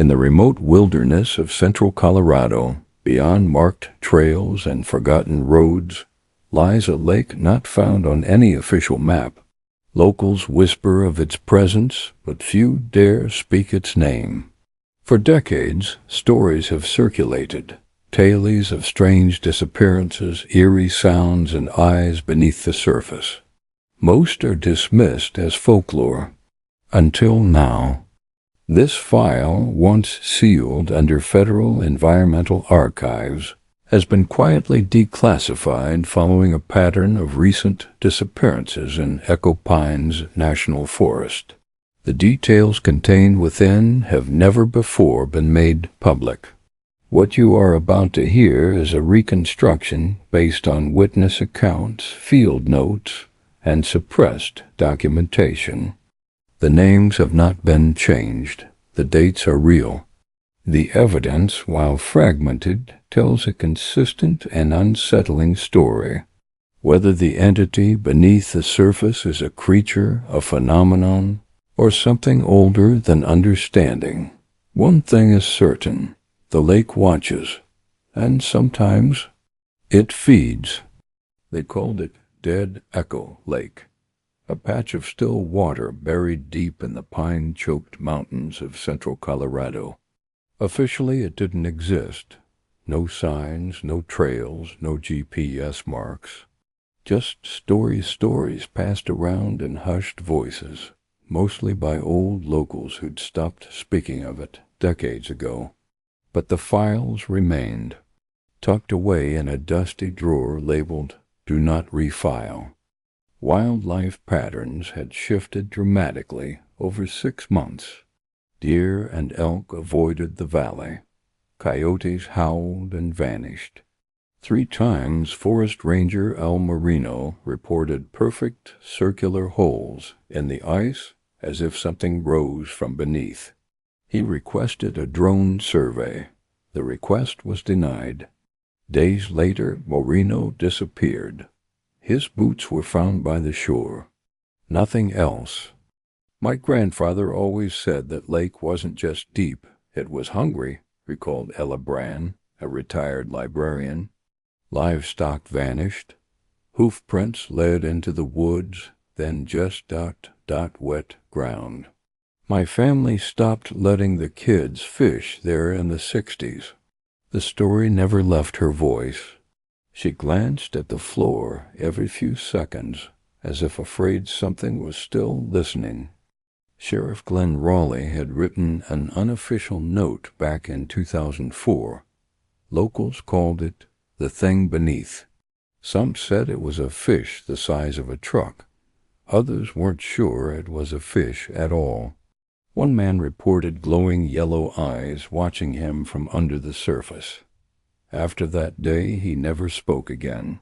In the remote wilderness of central Colorado, beyond marked trails and forgotten roads, lies a lake not found on any official map. Locals whisper of its presence, but few dare speak its name. For decades, stories have circulated, tales of strange disappearances, eerie sounds, and eyes beneath the surface. Most are dismissed as folklore. Until now. This file, once sealed under federal environmental archives, has been quietly declassified following a pattern of recent disappearances in Echo Pines National Forest. The details contained within have never before been made public. What you are about to hear is a reconstruction based on witness accounts, field notes, and suppressed documentation. The names have not been changed. The dates are real. The evidence, while fragmented, tells a consistent and unsettling story. Whether the entity beneath the surface is a creature, a phenomenon, or something older than understanding, one thing is certain: the lake watches, and sometimes it feeds. They called it Dead Echo Lake, a patch of still water buried deep in the pine-choked mountains of central Colorado. Officially, it didn't exist. No signs, no trails, no GPS marks. Just stories passed around in hushed voices, mostly by old locals who'd stopped speaking of it decades ago. But the files remained, tucked away in a dusty drawer labeled "Do Not Refile." Wildlife patterns had shifted dramatically over 6 months. Deer and elk avoided the valley. Coyotes howled and vanished. 3 times Forest Ranger Al Marino reported perfect circular holes in the ice as if something rose from beneath. He requested a drone survey. The request was denied. Days later, Marino disappeared. His boots were found by the shore. Nothing else. My grandfather always said that lake wasn't just deep, it was hungry, recalled Ella Brann, a retired librarian. Livestock vanished. Hoof prints led into the woods, then just wet ground. My family stopped letting the kids fish there in the 60s. The story never left her voice. She glanced at the floor every few seconds, as if afraid something was still listening. Sheriff Glenn Raleigh had written an unofficial note back in 2004. Locals called it the thing beneath. Some said it was a fish the size of a truck. Others weren't sure it was a fish at all. One man reported glowing yellow eyes watching him from under the surface. After that day, he never spoke again.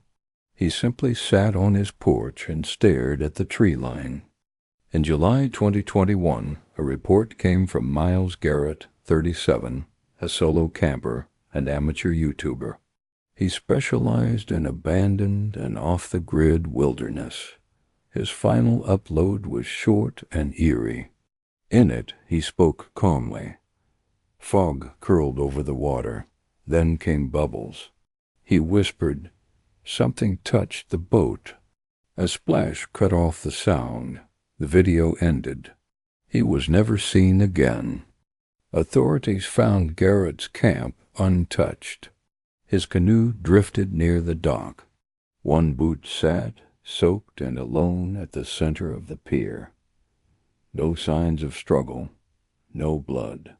He simply sat on his porch and stared at the tree line. In July 2021, a report came from Miles Garrett, 37, a solo camper and amateur YouTuber. He specialized in abandoned and off-the-grid wilderness. His final upload was short and eerie. In it, he spoke calmly. Fog curled over the water. Then came bubbles. He whispered, "Something touched the boat." A splash cut off the sound. The video ended. He was never seen again. Authorities found Garrett's camp untouched. His canoe drifted near the dock. One boot sat, soaked and alone at the center of the pier. No signs of struggle. No blood.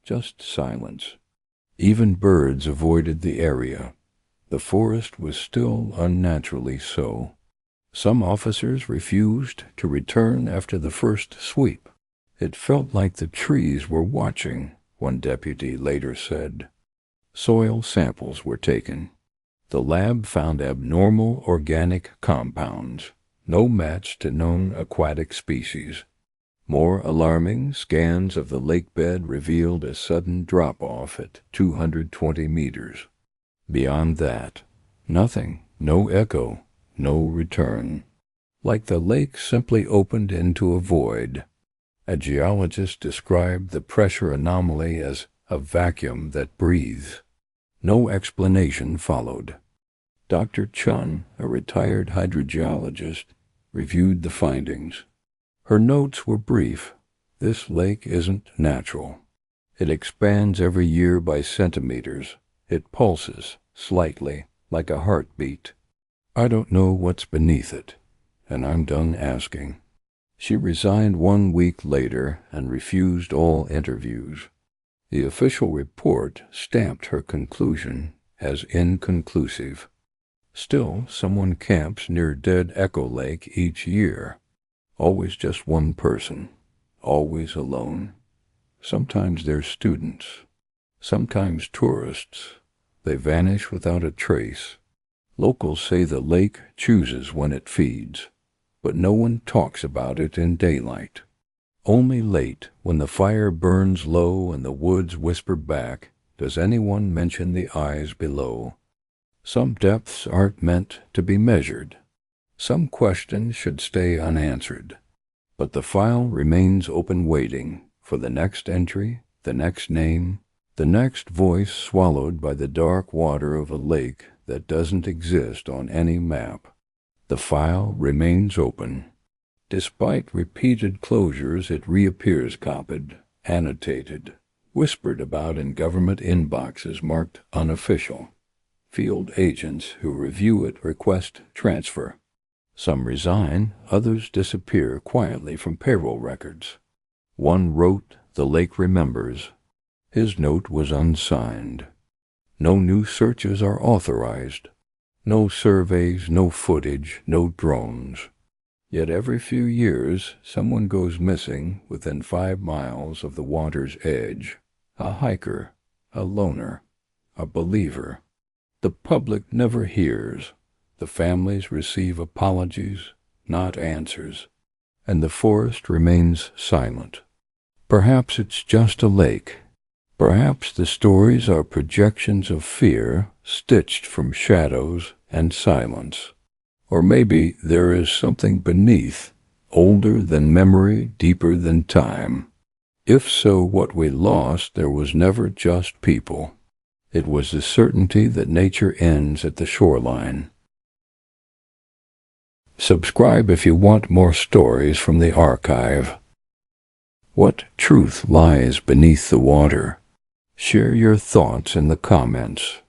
Just silence. Even birds avoided the area. The forest was still unnaturally so. Some officers refused to return after the first sweep. It felt like the trees were watching, one deputy later said. Soil samples were taken. The lab found abnormal organic compounds, no match to known aquatic species. More alarming, scans of the lake bed revealed a sudden drop-off at 220 meters. Beyond that, nothing, no echo, no return. Like the lake simply opened into a void. A geologist described the pressure anomaly as a vacuum that breathes. No explanation followed. Dr. Chun, a retired hydrogeologist, reviewed the findings. Her notes were brief. This lake isn't natural. It expands every year by centimeters. It pulses, slightly, like a heartbeat. I don't know what's beneath it, and I'm done asking. She resigned 1 week later and refused all interviews. The official report stamped her conclusion as inconclusive. Still, someone camps near Dead Echo Lake each year. Always just one person. Always alone. Sometimes they're students. Sometimes tourists. They vanish without a trace. Locals say the lake chooses when it feeds, but no one talks about it in daylight. Only late, when the fire burns low and the woods whisper back, does anyone mention the eyes below. Some depths aren't meant to be measured. Some questions should stay unanswered. But the file remains open, waiting for the next entry, the next name, the next voice swallowed by the dark water of a lake that doesn't exist on any map. The file remains open. Despite repeated closures, it reappears copied, annotated, whispered about in government inboxes marked unofficial. Field agents who review it request transfer. Some resign, others disappear quietly from payroll records. One wrote, "The lake remembers." His note was unsigned. No new searches are authorized. No surveys, no footage, no drones. Yet every few years, someone goes missing within 5 miles of the water's edge. A hiker, a loner, a believer. The public never hears. The families receive apologies, not answers. And the forest remains silent. Perhaps it's just a lake. Perhaps the stories are projections of fear stitched from shadows and silence. Or maybe there is something beneath, older than memory, deeper than time. If so, what we lost there was never just people. It was the certainty that nature ends at the shoreline. Subscribe if you want more stories from the archive. What truth lies beneath the water? Share your thoughts in the comments.